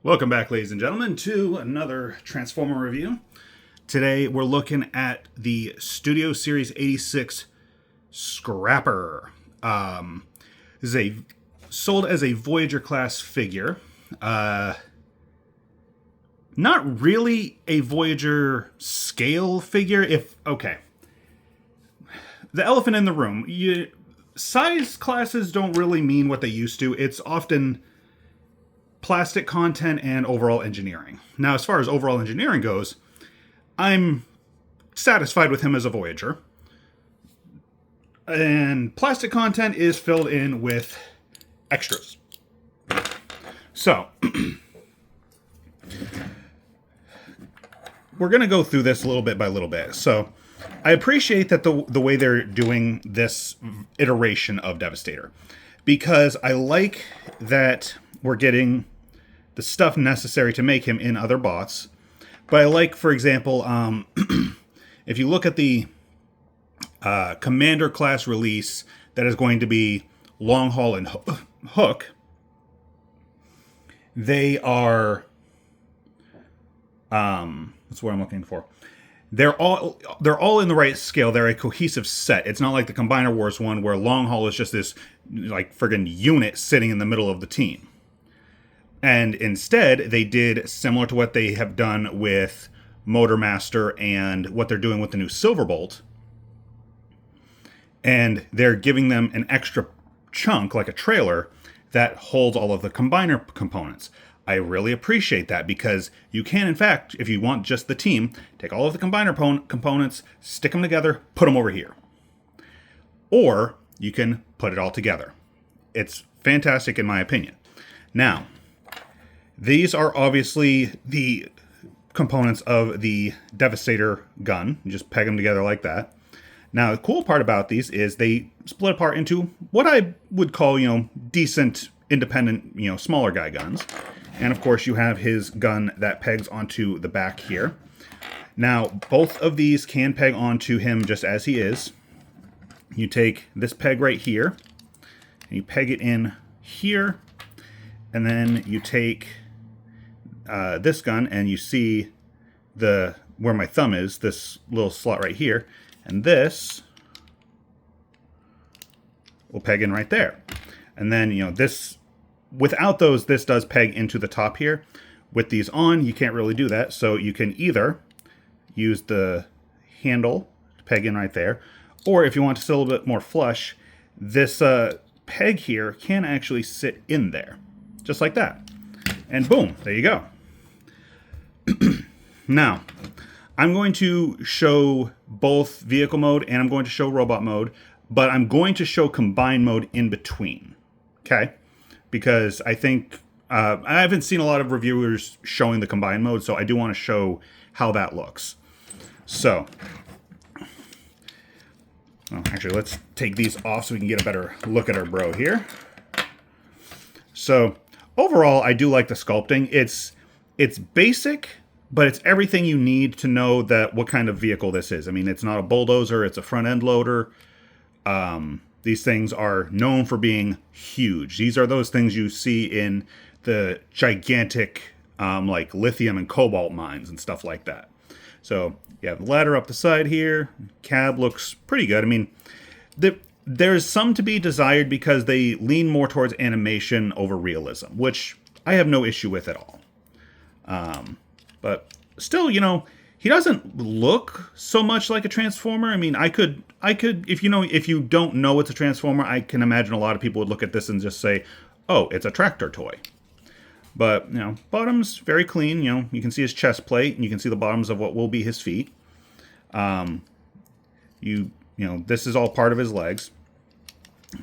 Welcome back, ladies and gentlemen, to another Transformer review. Today we're looking at the Studio Series 86 Scrapper. This is sold as a Voyager class figure. Not really a Voyager scale figure. The elephant in the room. Size classes don't really mean what they used to. It's often plastic content and overall engineering. Now, as far as overall engineering goes, I'm satisfied with him as a Voyager. And plastic content is filled in with extras. So, we're going to go through this little bit by little bit. So, I appreciate that the way they're doing this iteration of Devastator, because I like that we're getting the stuff necessary to make him in other bots. But I like, for example, if you look at the Commander class release that is going to be Long Haul and Hook, they are, that's what I'm looking for. They're all in the right scale. They're a cohesive set. It's not like the Combiner Wars one where Long Haul is just this like friggin' unit sitting in the middle of the team. And instead, they did similar to what they have done with Motormaster and what they're doing with the new Silverbolt. And they're giving them an extra chunk, like a trailer, that holds all of the Combiner components. I really appreciate that, because you can, in fact, if you want just the team, take all of the Combiner components, stick them together, put them over here. Or you can put it all together. It's fantastic in my opinion. Now, these are obviously the components of the Devastator gun. You just peg them together like that. Now, the cool part about these is they split apart into what I would call, decent, independent, smaller guy guns. And of course, you have his gun that pegs onto the back here. Now, both of these can peg onto him just as he is. You take this peg right here, and you peg it in here, and then you take this gun, and you see where my thumb is, this little slot right here, and this will peg in right there. And then, this, without those, this does peg into the top here. With these on, you can't really do that, so you can either use the handle to peg in right there, or if you want to sit a little bit more flush, this peg here can actually sit in there, just like that. And boom, there you go. Now, I'm going to show both vehicle mode and I'm going to show robot mode, but I'm going to show combined mode in between, okay? Because I think, I haven't seen a lot of reviewers showing the combined mode, so I do want to show how that looks. So, well, actually, let's take these off so we can get a better look at our bro here. So, overall, I do like the sculpting. It's basic, but it's everything you need to know that what kind of vehicle this is. I mean, it's not a bulldozer, it's a front end loader. These things are known for being huge. These are those things you see in the gigantic, like lithium and cobalt mines and stuff like that. So you have the ladder up the side here. Cab looks pretty good. I mean, there's some to be desired because they lean more towards animation over realism, which I have no issue with at all. But still, he doesn't look so much like a Transformer. I mean, I could, if you don't know it's a Transformer, I can imagine a lot of people would look at this and just say, oh, it's a tractor toy. But, bottom's very clean. You can see his chest plate, and you can see the bottoms of what will be his feet. This is all part of his legs.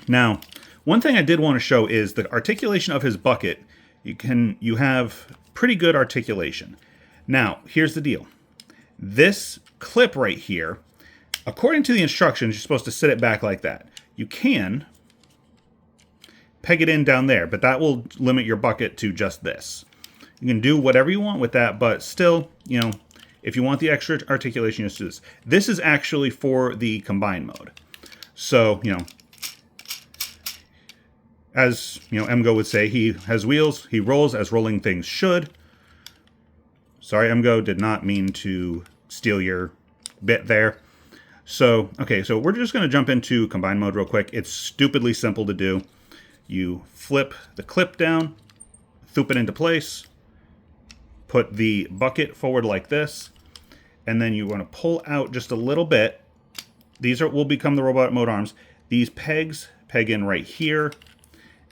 Now, one thing I did want to show is the articulation of his bucket. You have pretty good articulation. Now, here's the deal. This clip right here, according to the instructions, you're supposed to sit it back like that. You can peg it in down there, but that will limit your bucket to just this. You can do whatever you want with that, but still, if you want the extra articulation, you just do this. This is actually for the combined mode. So, As you know, MGO would say, he has wheels, he rolls as rolling things should. Sorry, MGO, did not mean to steal your bit there. So, okay, so we're just going to jump into combine mode real quick. It's stupidly simple to do. You flip the clip down, thoop it into place, put the bucket forward like this, and then you want to pull out just a little bit. These will become the robot mode arms. These pegs peg in right here,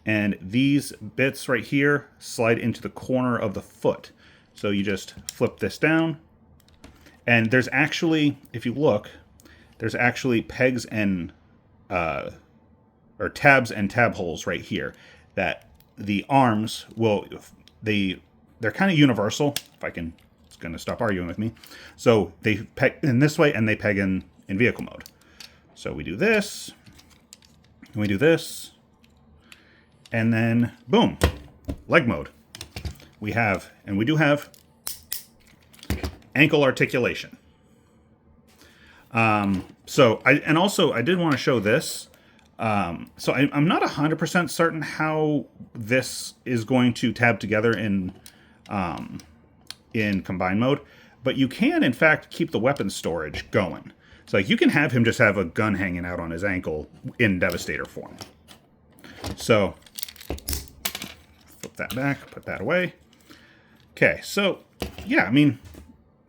and these bits right here slide into the corner of the foot. So you just flip this down, and there's actually, if you look, there's actually pegs and or tabs and tab holes right here that the arms will, they're kind of universal. If I can, it's going to stop arguing with me. So they peg in this way and they peg in vehicle mode. So we do this, and we do this, and then boom, leg mode. We have, and we do have ankle articulation. So I did want to show this. So I'm not 100% certain how this is going to tab together in combine mode, but you can in fact keep the weapon storage going. So like you can have him just have a gun hanging out on his ankle in Devastator form. So flip that back, put that away. Okay, so yeah, I mean,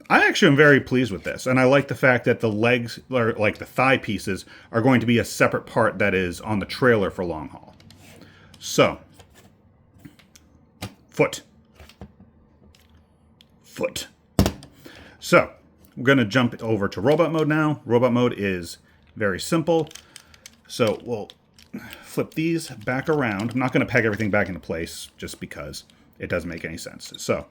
I actually am very pleased with this, and I like the fact that the legs, or like the thigh pieces, are going to be a separate part that is on the trailer for long haul. So, foot. So, we're going to jump over to robot mode now. Robot mode is very simple. So, we'll flip these back around. I'm not going to peg everything back into place just because it doesn't make any sense. So,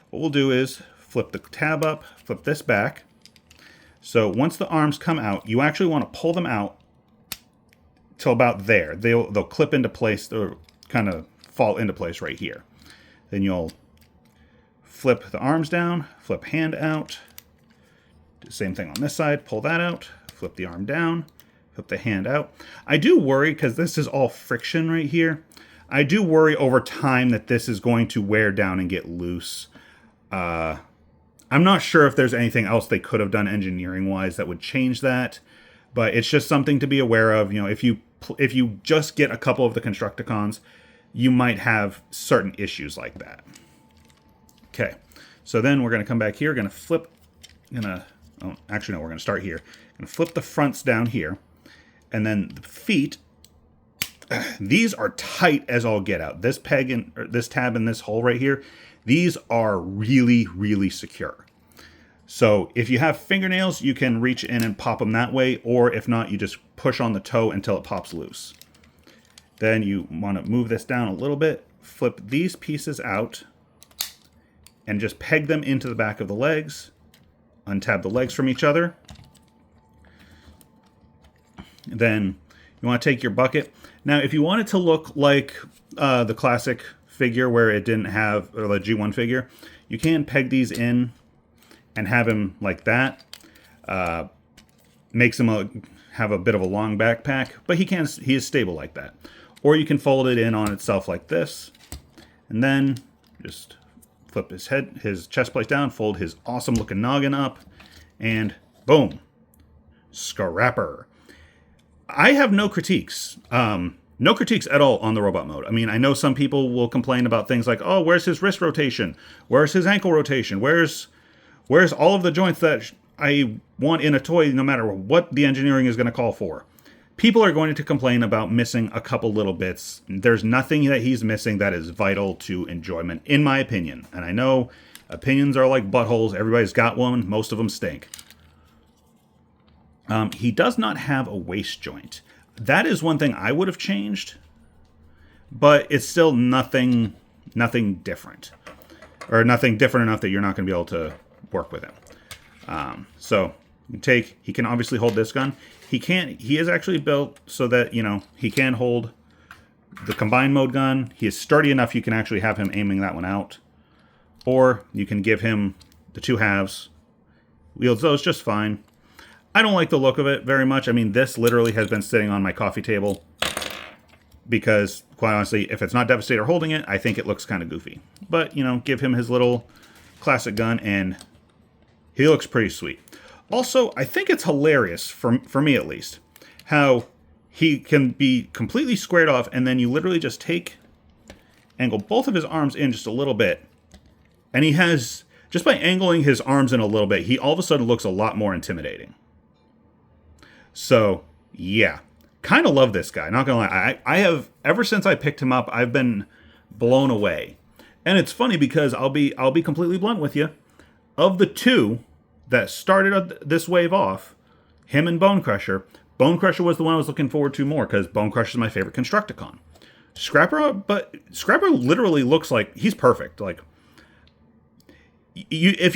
what we'll do is flip the tab up, flip this back. So once the arms come out, you actually want to pull them out till about there. They'll clip into place, they'll kind of fall into place right here. Then you'll flip the arms down, flip hand out. Do the same thing on this side, pull that out, flip the arm down, flip the hand out. I do worry, because this is all friction right here, I do worry over time that this is going to wear down and get loose. I'm not sure if there's anything else they could have done engineering-wise that would change that, but it's just something to be aware of. You know, if you just get a couple of the Constructicons, you might have certain issues like that. Okay, so then we're going to come back here. We're going to flip. We're going to start here. Going to flip the fronts down here, and then the feet. These are tight as all get out. This peg and this tab and this hole right here. These are really, really secure. So if you have fingernails, you can reach in and pop them that way, or if not, you just push on the toe until it pops loose. Then you want to move this down a little bit, flip these pieces out, and just peg them into the back of the legs, untab the legs from each other. Then you want to take your bucket. Now, if you want it to look like the classic figure where it didn't have, or the G1 figure, you can peg these in and have him like that. Makes him have a bit of a long backpack, but he is stable like that. Or you can fold it in on itself like this, and then just flip his chest plate down, fold his awesome looking noggin up, and boom, Scrapper. I have no critiques. No critiques at all on the robot mode. I mean, I know some people will complain about things like, oh, where's his wrist rotation? Where's his ankle rotation? Where's all of the joints that I want in a toy, no matter what the engineering is going to call for? People are going to complain about missing a couple little bits. There's nothing that he's missing that is vital to enjoyment, in my opinion. And I know opinions are like buttholes. Everybody's got one. Most of them stink. He does not have a waist joint. That is one thing I would have changed, but it's still nothing different, or nothing different enough that you're not going to be able to work with him. So he can obviously hold this gun. He is actually built so that, you know, he can hold the combined mode gun. He is sturdy enough you can actually have him aiming that one out, or you can give him the two halves, wields those just fine. I don't like the look of it very much. I mean, this literally has been sitting on my coffee table because, quite honestly, if it's not Devastator holding it, I think it looks kind of goofy. But, you know, give him his little classic gun, and he looks pretty sweet. Also, I think it's hilarious, for me at least, how he can be completely squared off, and then you literally just angle both of his arms in just a little bit, and he has, just by angling his arms in a little bit, he all of a sudden looks a lot more intimidating. So, yeah. Kind of love this guy, not gonna lie. I have, ever since I picked him up, I've been blown away. And it's funny because I'll be completely blunt with you. Of the two that started this wave off, him and Bone Crusher was the one I was looking forward to more, because Bone Crusher is my favorite Constructicon. Scrapper literally looks like he's perfect. Like, if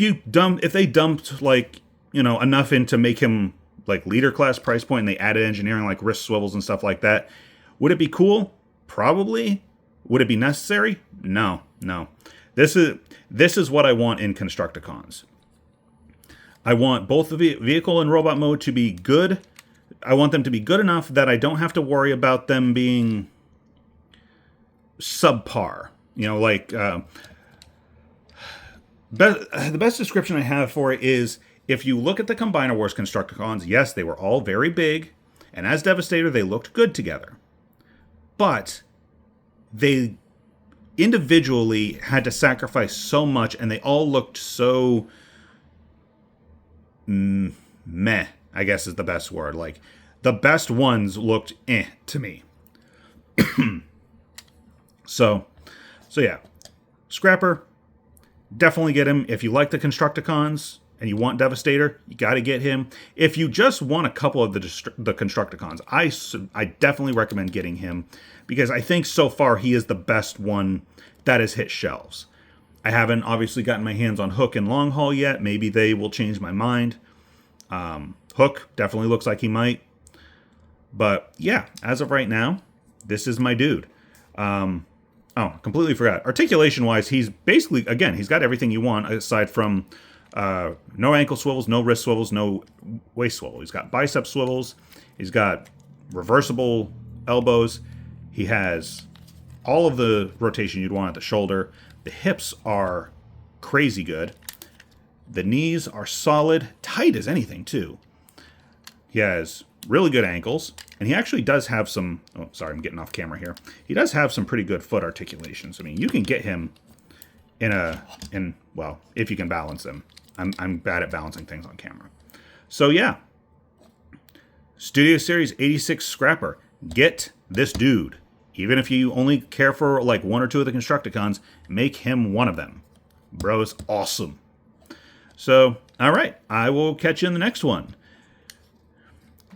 they dumped, like, you know, enough in to make him like leader class price point, and they added engineering like wrist swivels and stuff like that, would it be cool? Probably. Would it be necessary? No. This is what I want in Constructicons. I want both the vehicle and robot mode to be good. I want them to be good enough that I don't have to worry about them being subpar. You know, like the best description I have for it is, if you look at the Combiner Wars Constructicons, yes, they were all very big, and as Devastator, they looked good together. But they individually had to sacrifice so much, and they all looked so meh, I guess is the best word. Like, the best ones looked to me. So yeah. Scrapper, definitely get him. If you like the Constructicons and you want Devastator, you got to get him. If you just want a couple of the Constructicons, I definitely recommend getting him, because I think so far he is the best one that has hit shelves. I haven't obviously gotten my hands on Hook and Long Haul yet. Maybe they will change my mind. Hook definitely looks like he might. But yeah, as of right now, this is my dude. Completely forgot. Articulation-wise, he's basically, again, he's got everything you want, aside from no ankle swivels, no wrist swivels, no waist swivel. He's got bicep swivels. He's got reversible elbows. He has all of the rotation you'd want at the shoulder. The hips are crazy good. The knees are solid, tight as anything, too. He has really good ankles, and he actually does have some... Oh, sorry, I'm getting off camera here. He does have some pretty good foot articulations. I mean, you can get him well, if you can balance him. I'm bad at balancing things on camera. So, yeah. Studio Series 86 Scrapper. Get this dude. Even if you only care for, like, one or two of the Constructicons, make him one of them. Bro's awesome. So, all right. I will catch you in the next one.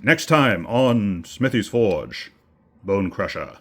Next time on Smithy's Forge, Bone Crusher.